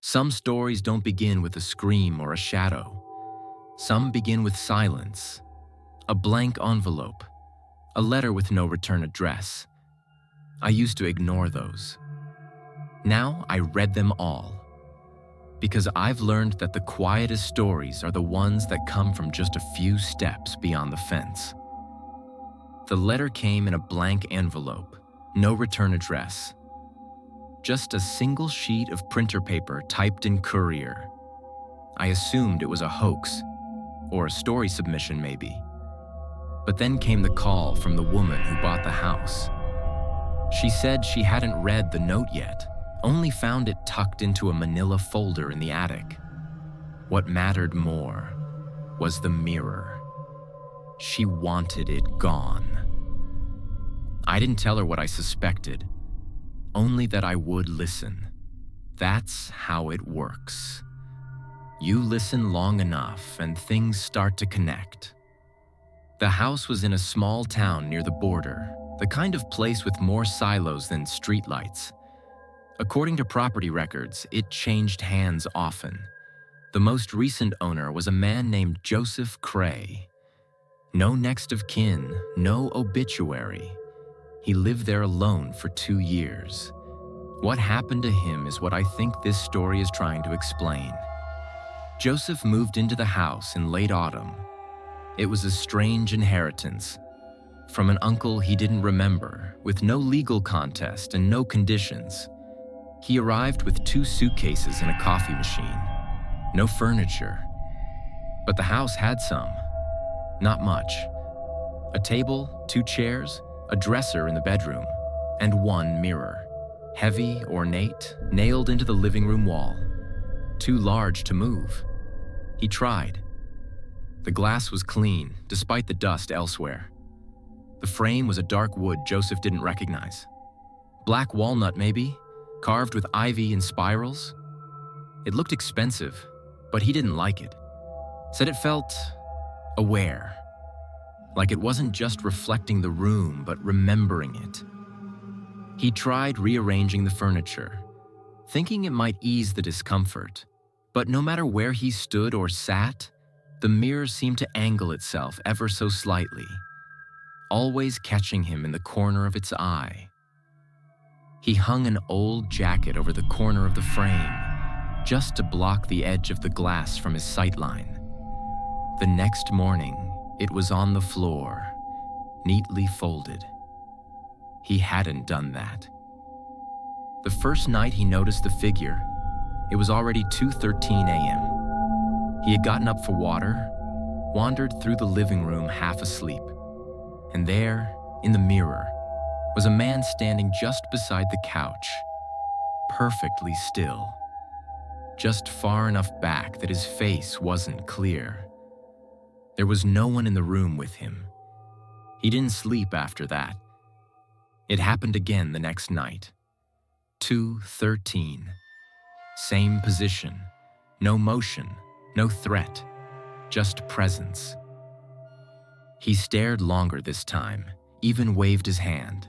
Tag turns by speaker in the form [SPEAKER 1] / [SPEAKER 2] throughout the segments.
[SPEAKER 1] Some stories don't begin with a scream or a shadow. Some begin with silence, a blank envelope, a letter with no return address. I used to ignore those. Now I read them all, because I've learned that the quietest stories are the ones that come from just a few steps beyond the fence. The letter came in a blank envelope, no return address. Just a single sheet of printer paper typed in Courier. I assumed it was a hoax, or a story submission maybe. But then came the call from the woman who bought the house. She said she hadn't read the note yet, only found it tucked into a manila folder in the attic. What mattered more was the mirror. She wanted it gone. I didn't tell her what I suspected, only that I would listen. That's how it works. You listen long enough and things start to connect. The house was in a small town near the border, the kind of place with more silos than streetlights. According to property records, it changed hands often. The most recent owner was a man named Joseph Cray. No next of kin, no obituary. He lived there alone for 2 years. What happened to him is what I think this story is trying to explain. Joseph moved into the house in late autumn. It was a strange inheritance from an uncle he didn't remember, with no legal contest and no conditions. He arrived with 2 suitcases and a coffee machine. No furniture. But the house had some. Not much. A table, 2 chairs, a dresser in the bedroom, and 1 mirror. Heavy, ornate, nailed into the living room wall. Too large to move. He tried. The glass was clean, despite the dust elsewhere. The frame was a dark wood Joseph didn't recognize. Black walnut, maybe, carved with ivy and spirals. It looked expensive, but he didn't like it. Said it felt aware, like it wasn't just reflecting the room, but remembering it. He tried rearranging the furniture, thinking it might ease the discomfort, but no matter where he stood or sat, the mirror seemed to angle itself ever so slightly, always catching him in the corner of its eye. He hung an old jacket over the corner of the frame, just to block the edge of the glass from his sightline. The next morning, it was on the floor, neatly folded. He hadn't done that. The first night he noticed the figure, it was already 2:13 a.m. He had gotten up for water, wandered through the living room half asleep, and there, in the mirror, was a man standing just beside the couch, perfectly still, just far enough back that his face wasn't clear. There was no one in the room with him. He didn't sleep after that. It happened again the next night. 2:13. Same position. No motion, no threat, just presence. He stared longer this time, even waved his hand.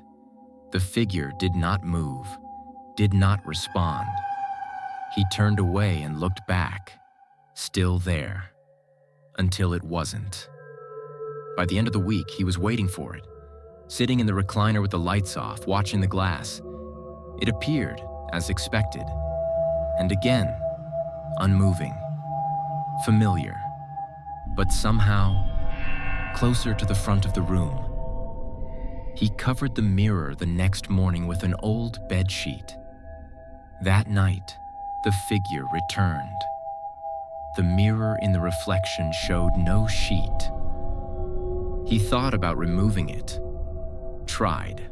[SPEAKER 1] The figure did not move, did not respond. He turned away and looked back, still there, until it wasn't. By the end of the week, he was waiting for it, sitting in the recliner with the lights off, watching the glass. It appeared, as expected, and again, unmoving, familiar, but somehow closer to the front of the room. He covered the mirror the next morning with an old bedsheet. That night, the figure returned. The mirror in the reflection showed no sheet. He thought about removing it, tried,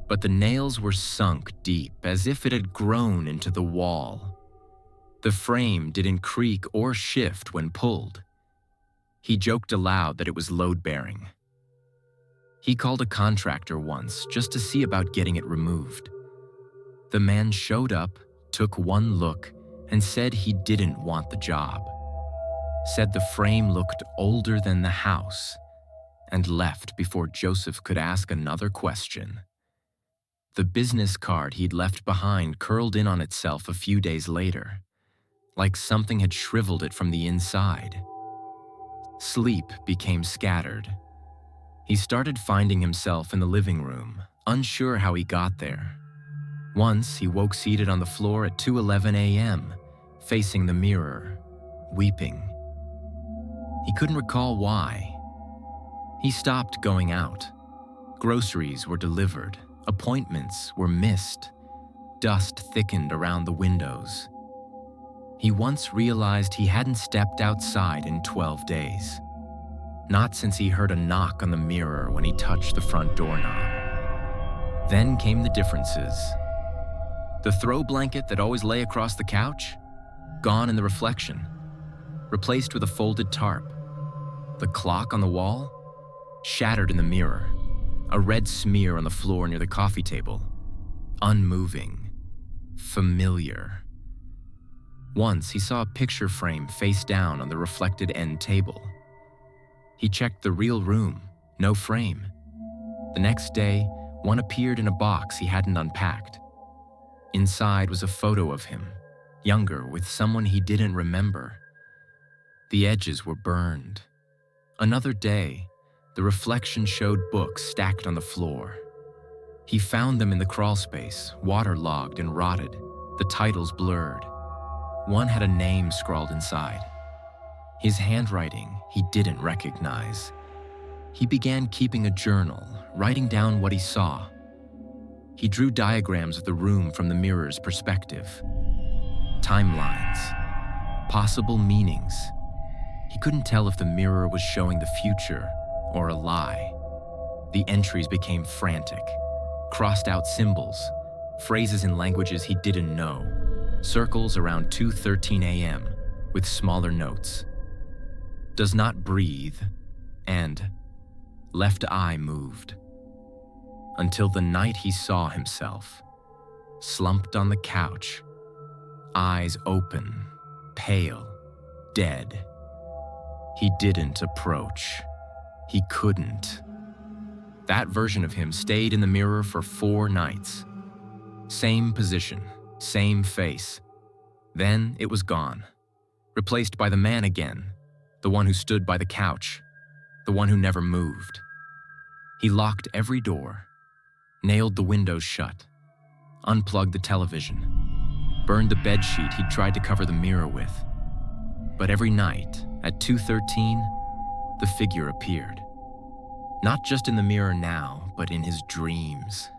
[SPEAKER 1] but the nails were sunk deep as if it had grown into the wall. The frame didn't creak or shift when pulled. He joked aloud that it was load-bearing. He called a contractor once just to see about getting it removed. The man showed up, took one look, and said he didn't want the job. Said the frame looked older than the house, and left before Joseph could ask another question. The business card he'd left behind curled in on itself a few days later, like something had shriveled it from the inside. Sleep became scattered. He started finding himself in the living room, unsure how he got there. Once, he woke seated on the floor at 2:11 a.m., facing the mirror, weeping. He couldn't recall why. He stopped going out. Groceries were delivered. Appointments were missed. Dust thickened around the windows. He once realized he hadn't stepped outside in 12 days. Not since he heard a knock on the mirror when he touched the front doorknob. Then came the differences. The throw blanket that always lay across the couch? Gone in the reflection. Replaced with a folded tarp. The clock on the wall? Shattered in the mirror. A red smear on the floor near the coffee table. Unmoving. Familiar. Once, he saw a picture frame face down on the reflected end table. He checked the real room, no frame. The next day, one appeared in a box he hadn't unpacked. Inside was a photo of him, younger, with someone he didn't remember. The edges were burned. Another day, the reflection showed books stacked on the floor. He found them in the crawlspace, waterlogged and rotted, the titles blurred. One had a name scrawled inside. His handwriting he didn't recognize. He began keeping a journal, writing down what he saw. He drew diagrams of the room from the mirror's perspective. Timelines. Possible meanings. He couldn't tell if the mirror was showing the future or a lie. The entries became frantic. Crossed out symbols, phrases in languages he didn't know, circles around 2:13 a.m. with smaller notes. Does not breathe, and left eye moved. Until the night he saw himself, slumped on the couch, eyes open, pale, dead. He didn't approach. He couldn't. That version of him stayed in the mirror for 4 nights. Same position, same face. Then it was gone, replaced by the man again, the one who stood by the couch, the one who never moved. He locked every door, nailed the windows shut, unplugged the television, burned the bedsheet he'd tried to cover the mirror with. But every night, at 2:13, the figure appeared. Not just in the mirror now, but in his dreams.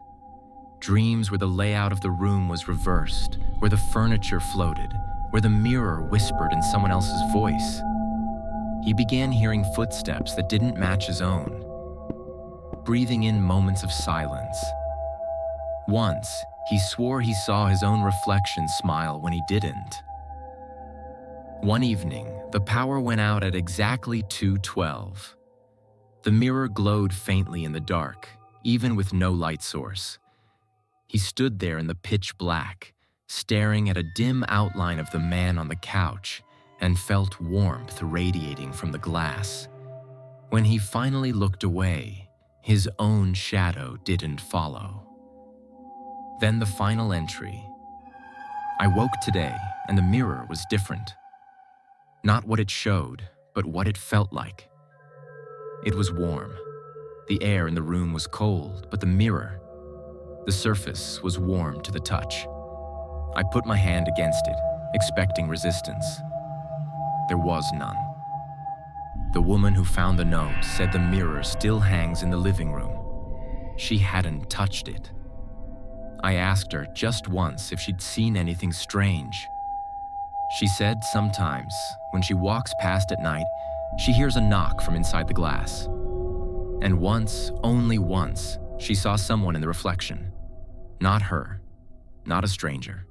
[SPEAKER 1] Dreams where the layout of the room was reversed, where the furniture floated, where the mirror whispered in someone else's voice. He began hearing footsteps that didn't match his own, breathing in moments of silence. Once, he swore he saw his own reflection smile when he didn't. One evening, the power went out at exactly 2:12. The mirror glowed faintly in the dark, even with no light source. He stood there in the pitch black, staring at a dim outline of the man on the couch, and felt warmth radiating from the glass. When he finally looked away, his own shadow didn't follow. Then the final entry. I woke today, and the mirror was different. Not what it showed, but what it felt like. It was warm. The air in the room was cold, but the mirror, the surface was warm to the touch. I put my hand against it, expecting resistance. There was none. The woman who found the note said the mirror still hangs in the living room. She hadn't touched it. I asked her just once if she'd seen anything strange. She said sometimes, when she walks past at night, she hears a knock from inside the glass. And once, only once, she saw someone in the reflection. Not her, not a stranger,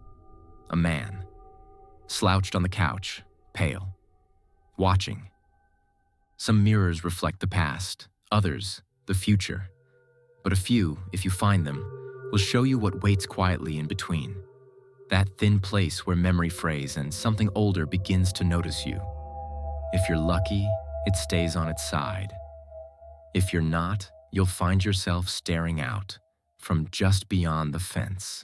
[SPEAKER 1] a man, slouched on the couch, pale, watching. Some mirrors reflect the past, others, the future. But a few, if you find them, will show you what waits quietly in between. That thin place where memory frays and something older begins to notice you. If you're lucky, it stays on its side. If you're not, you'll find yourself staring out from just beyond the fence.